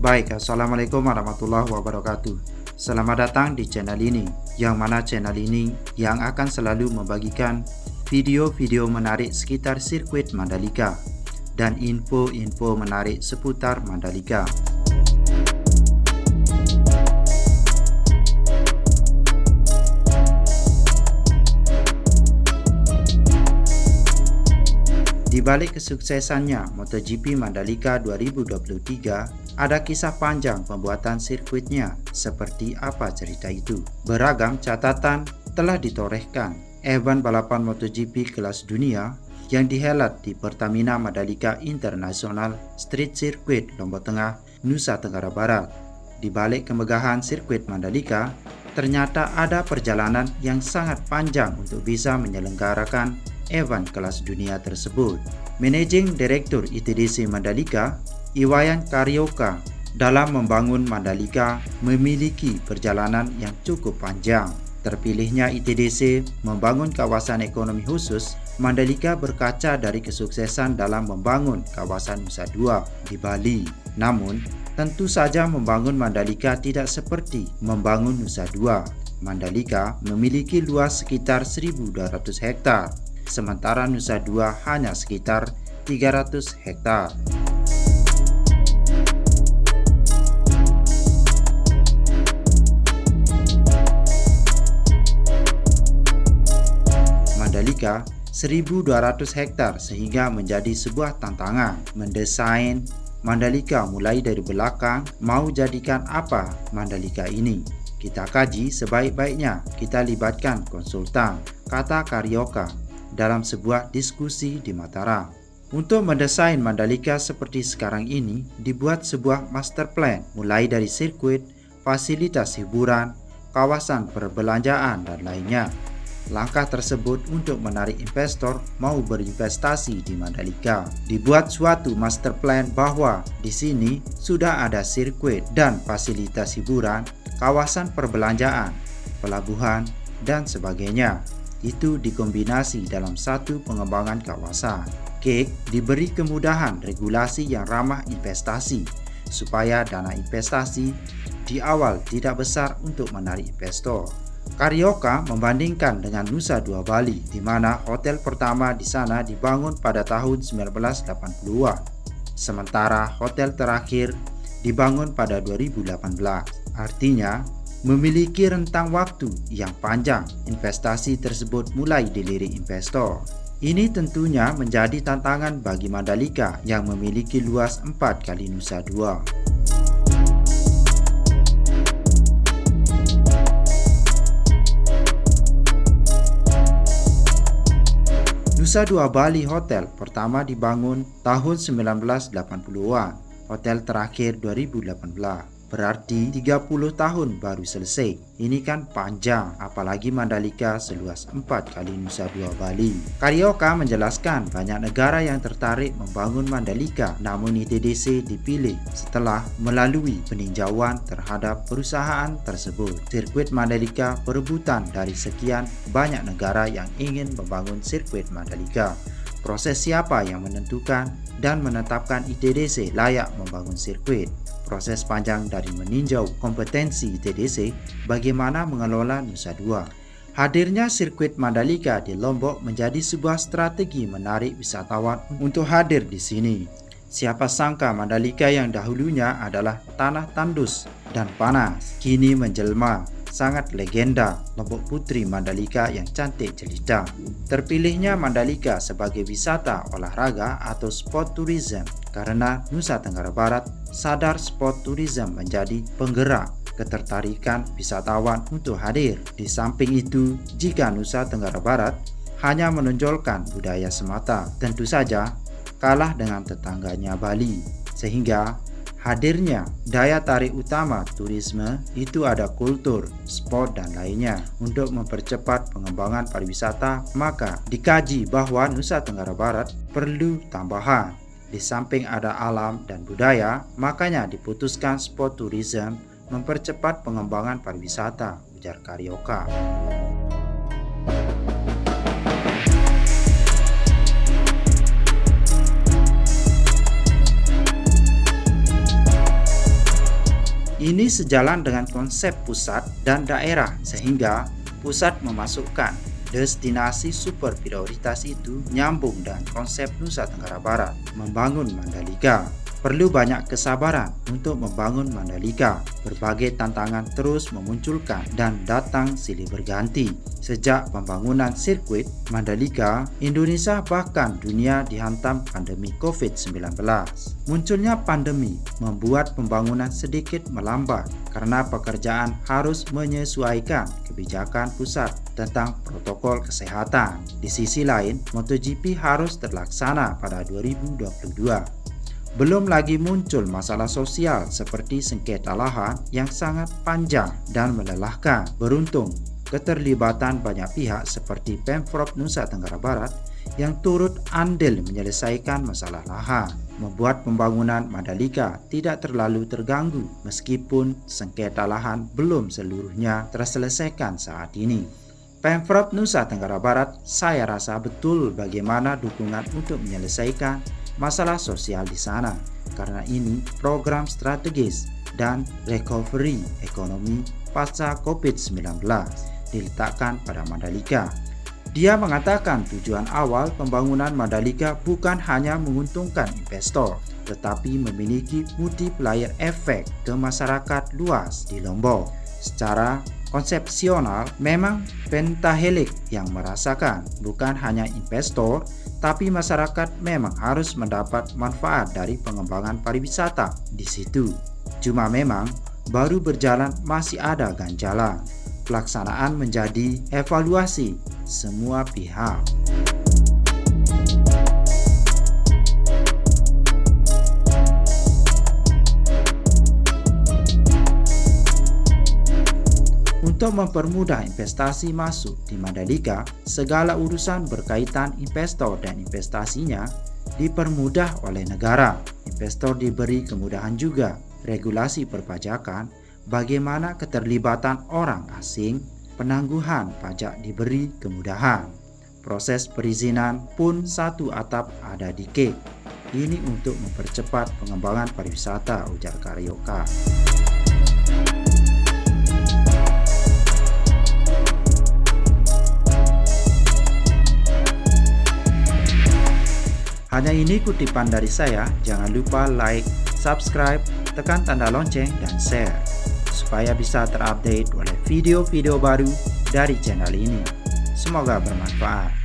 Baik, Assalamualaikum warahmatullahi wabarakatuh. Selamat datang di channel ini, yang mana channel ini yang akan selalu membagikan video-video menarik sekitar sirkuit Mandalika dan info-info menarik seputar Mandalika. Di balik kesuksesannya MotoGP Mandalika 2023, ada kisah panjang pembuatan sirkuitnya. Seperti apa cerita itu? Beragam catatan telah ditorehkan event balapan MotoGP kelas dunia yang dihelat di Pertamina Mandalika International Street Circuit Lombok Tengah, Nusa Tenggara Barat. Di balik kemegahan sirkuit Mandalika, ternyata ada perjalanan yang sangat panjang untuk bisa menyelenggarakan event kelas dunia tersebut. Managing Director ITDC Mandalika, Iwayan Karyoka, dalam membangun Mandalika memiliki perjalanan yang cukup panjang. Terpilihnya ITDC membangun kawasan ekonomi khusus Mandalika berkaca dari kesuksesan dalam membangun kawasan Nusa Dua di Bali. Namun, tentu saja membangun Mandalika tidak seperti membangun Nusa Dua. Mandalika memiliki luas sekitar 1.200 hektar, sementara Nusa Dua hanya sekitar 300 hektar. Mandalika 1.200 hektar sehingga menjadi sebuah tantangan mendesain Mandalika mulai dari belakang. Mau jadikan apa Mandalika ini? Kita kaji sebaik-baiknya, kita libatkan konsultan, kata Karyoka dalam sebuah diskusi di Mataram. Untuk mendesain Mandalika seperti sekarang ini, dibuat sebuah master plan mulai dari sirkuit, fasilitas hiburan, kawasan perbelanjaan, dan lainnya. Langkah tersebut untuk menarik investor mau berinvestasi di Mandalika. Dibuat suatu master plan bahwa di sini sudah ada sirkuit dan fasilitas hiburan, kawasan perbelanjaan, pelabuhan, dan sebagainya. Itu dikombinasi dalam satu pengembangan kawasan. KEK diberi kemudahan regulasi yang ramah investasi, supaya dana investasi di awal tidak besar untuk menarik investor. Karyoka membandingkan dengan Nusa Dua Bali, di mana hotel pertama di sana dibangun pada tahun 1980-an, sementara hotel terakhir dibangun pada 2018. Artinya, memiliki rentang waktu yang panjang. Investasi tersebut mulai dilirik investor. Ini tentunya menjadi tantangan bagi Mandalika yang memiliki luas 4 kali Nusa Dua. Nusa Dua Bali Hotel pertama dibangun tahun 1980-an, hotel terakhir 2018. Berarti 30 tahun baru selesai. Ini kan panjang, apalagi Mandalika seluas 4 kali Nusa Dua Bali. Karyoka menjelaskan banyak negara yang tertarik membangun Mandalika, namun ITDC dipilih setelah melalui peninjauan terhadap perusahaan tersebut. Sirkuit Mandalika perebutan dari sekian banyak negara yang ingin membangun sirkuit Mandalika. Proses siapa yang menentukan dan menetapkan ITDC layak membangun sirkuit? Proses panjang dari meninjau kompetensi ITDC bagaimana mengelola Nusa Dua. Hadirnya sirkuit Mandalika di Lombok menjadi sebuah strategi menarik wisatawan untuk hadir di sini. Siapa sangka Mandalika yang dahulunya adalah tanah tandus dan panas, kini menjelma sangat legenda Lombok Putri Mandalika yang cantik jelita. Terpilihnya Mandalika sebagai wisata olahraga atau sport tourism karena Nusa Tenggara Barat sadar sport tourism menjadi penggerak ketertarikan wisatawan untuk hadir. Di samping itu, jika Nusa Tenggara Barat hanya menonjolkan budaya semata, tentu saja kalah dengan tetangganya Bali, sehingga hadirnya daya tarik utama turisme itu ada kultur, sport, dan lainnya. Untuk mempercepat pengembangan pariwisata, maka dikaji bahwa Nusa Tenggara Barat perlu tambahan. Di samping ada alam dan budaya, makanya diputuskan sport tourism mempercepat pengembangan pariwisata, ujar Karyoka. Ini sejalan dengan konsep pusat dan daerah, sehingga pusat memasukkan destinasi super prioritas itu nyambung dengan konsep Nusa Tenggara Barat membangun Mandalika. Perlu banyak kesabaran untuk membangun Mandalika. Berbagai tantangan terus memunculkan dan datang silih berganti. Sejak pembangunan sirkuit Mandalika, Indonesia bahkan dunia dihantam pandemi COVID-19. Munculnya pandemi membuat pembangunan sedikit melambat karena pekerjaan harus menyesuaikan kebijakan pusat tentang protokol kesehatan. Di sisi lain, MotoGP harus terlaksana pada 2022. Belum lagi muncul masalah sosial seperti sengketa lahan yang sangat panjang dan melelahkan. Beruntung, keterlibatan banyak pihak seperti Pemprov Nusa Tenggara Barat yang turut andil menyelesaikan masalah lahan, membuat pembangunan Mandalika tidak terlalu terganggu meskipun sengketa lahan belum seluruhnya terselesaikan saat ini. Pemprov Nusa Tenggara Barat, saya rasa betul bagaimana dukungan untuk menyelesaikan masalah sosial di sana, karena ini program strategis dan recovery ekonomi pasca COVID-19 diletakkan pada Mandalika. Dia mengatakan tujuan awal pembangunan Mandalika bukan hanya menguntungkan investor, tetapi memiliki multiplier efek ke masyarakat luas di Lombok. Secara konsepsional, memang pentahelik yang merasakan, bukan hanya investor, tapi masyarakat memang harus mendapat manfaat dari pengembangan pariwisata di situ. Cuma memang baru berjalan masih ada ganjalan. Pelaksanaan menjadi evaluasi semua pihak. Untuk mempermudah investasi masuk di Mandalika, segala urusan berkaitan investor dan investasinya dipermudah oleh negara. Investor diberi kemudahan juga, regulasi perpajakan, bagaimana keterlibatan orang asing, penangguhan pajak diberi kemudahan. Proses perizinan pun satu atap ada di Cape. Ini untuk mempercepat pengembangan pariwisata, ujar Karyoka. Hanya ini kutipan dari saya, jangan lupa like, subscribe, tekan tanda lonceng, dan share, supaya bisa terupdate oleh video-video baru dari channel ini. Semoga bermanfaat.